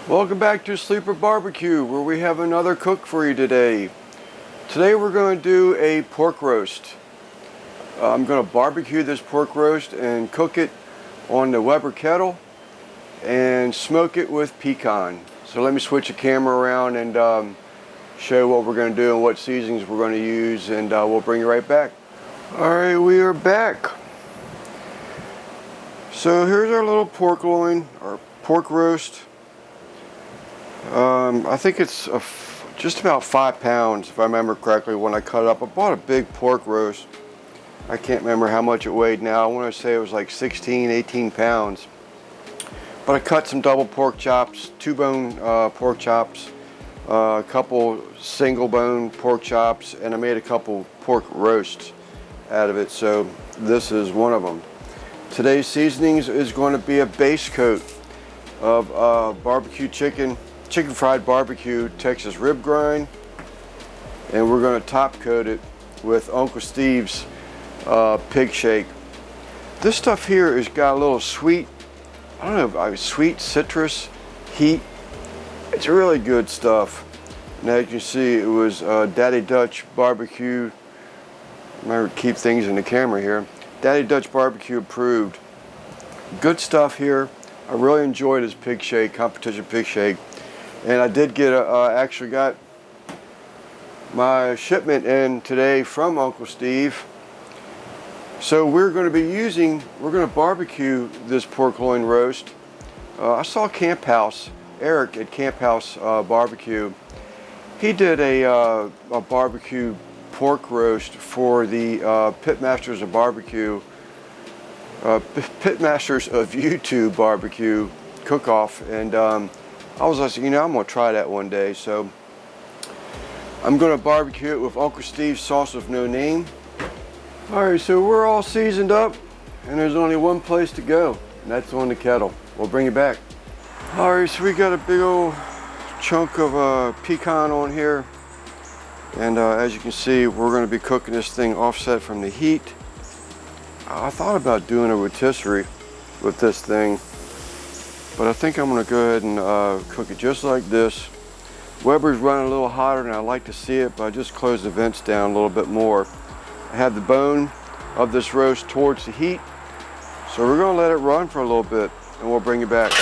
Welcome back to Sleeper Barbecue, where we have another cook for you today. Today we're going to do a pork roast. I'm going to barbecue this pork roast and cook it on the Weber Kettle and smoke it with pecan. So let me switch the camera around and show what we're going to do and what seasonings we're going to use, and we'll bring you right back. Alright, we are back. So here's our little pork loin, our pork roast. I think it's just about 5 pounds, if I remember correctly, when I cut it up. I bought a big pork roast. I can't remember how much it weighed now. I want to say it was like 16, 18 pounds. But I cut some double pork chops, 2-bone pork chops, a couple single bone pork chops, and I made a couple pork roasts out of it. So this is one of them. Today's seasonings is going to be a base coat of barbecue chicken fried barbecue Texas rib grind, and we're going to top coat it with Uncle Steve's pig shake. This stuff here has got a little sweet, I don't know, sweet citrus heat. It's really good stuff. And as you can see, it was Daddy Dutch barbecue. Remember to keep things in the camera here. Daddy Dutch barbecue approved. Good stuff here. I really enjoyed his pig shake, competition pig shake. And I did get actually got my shipment in today from Uncle Steve. So we're going to barbecue this pork loin roast. I saw Camp House, Eric at Camp House Barbecue. He did a barbecue pork roast for the Pitmasters of Barbecue, Pitmasters of YouTube Barbecue cook-off, and I was like, I'm going to try that one day. So I'm going to barbecue it with Uncle Steve's sauce with no name. Alright, so we're all seasoned up, and there's only one place to go, and that's on the kettle. We'll bring it back. Alright, so we got a big old chunk of pecan on here, and as you can see, we're going to be cooking this thing offset from the heat. I thought about doing a rotisserie with this thing, but I think I'm going to go ahead and cook it just like this. Weber's running a little hotter than I like to see it, but I just closed the vents down a little bit more. I have the bone of this roast towards the heat, so we're going to let it run for a little bit, and we'll bring it back.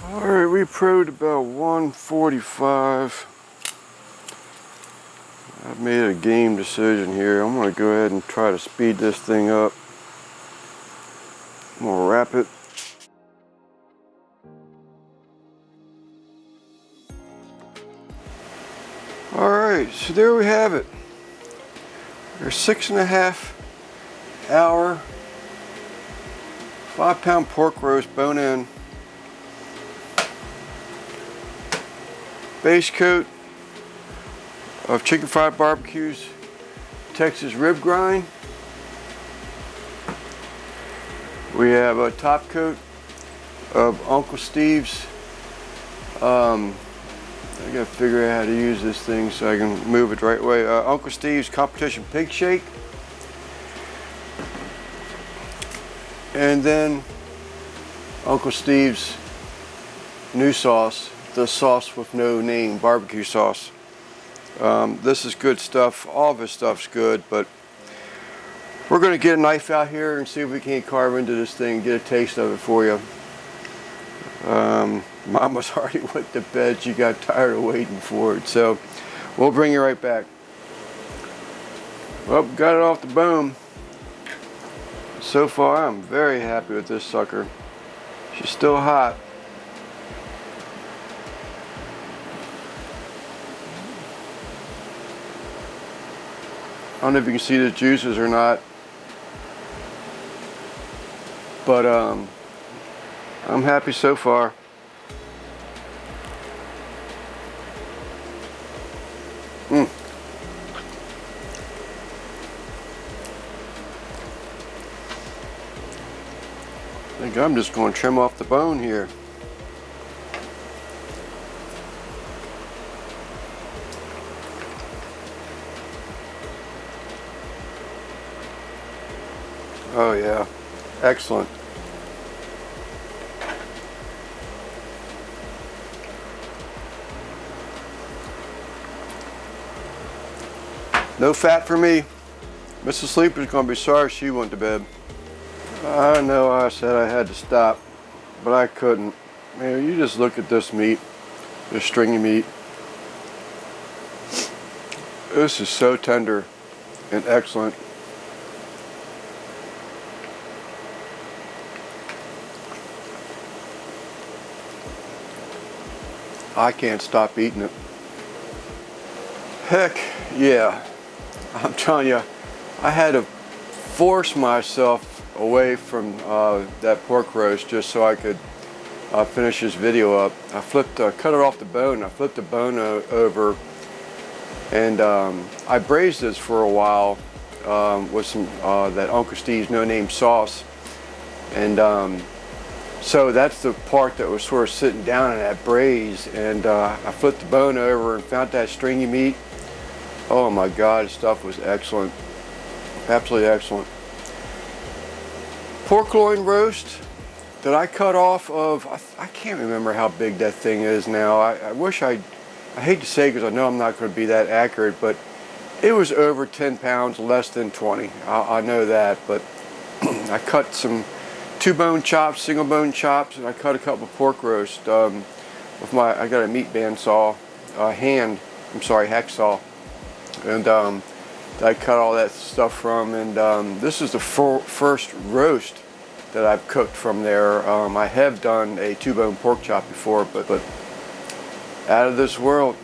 Alright, we probed about 145. I've made a game decision here. I'm going to go ahead and try to speed this thing up. I'm going to wrap it. Alright, so there we have it. Our 6.5 hour 5-pound pork roast, bone in. Base coat of chicken fried barbecues Texas rib grind. We have a top coat of Uncle Steve's. I gotta figure out how to use this thing so I can move it the right way. Uncle Steve's competition pig shake. And then Uncle Steve's new sauce, the sauce with no name, barbecue sauce. This is good stuff. All of his stuff's good, but we're gonna get a knife out here and see if we can't carve into this thing and get a taste of it for you. Mama's already went to bed. She got tired of waiting for it, so we'll bring you right back. Well, got it off the bone. So far, I'm very happy with this sucker. She's still hot. I don't know if you can see the juices or not, but I'm happy so far. I think I'm just going to trim off the bone here. Oh yeah, excellent. No fat for me. Mrs. Sleeper's gonna be sorry she went to bed. I know I said I had to stop, but I couldn't. Man, you just look at this meat, this stringy meat. This is so tender and excellent. I can't stop eating it. Heck yeah. I'm telling you, I had to force myself away from that pork roast just so I could finish this video up. I cut it off the bone. I flipped the bone over, and I braised this for a while with some that Uncle Steve's No Name sauce, and so that's the part that was sort of sitting down in that braise, and I flipped the bone over and found that stringy meat. Oh my God, the stuff was excellent. Absolutely excellent. Pork loin roast that I cut off of, I can't remember how big that thing is now. I wish I hate to say because I know I'm not going to be that accurate, but it was over 10 pounds, less than 20. I know that, but I cut some 2-bone chops, single bone chops, and I cut a couple of pork roast with I got a meat bandsaw, hacksaw. And I cut all that stuff from, and this is the first roast that I've cooked from there. I have done a 2-bone pork chop before, but out of this world,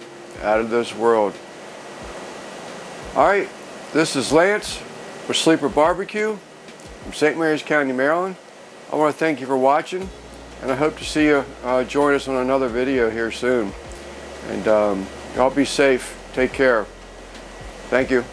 out of this world. All right, this is Lance with Sleeper BBQ from St. Mary's County, Maryland. I want to thank you for watching, and I hope to see you join us on another video here soon. And y'all be safe. Take care. Thank you.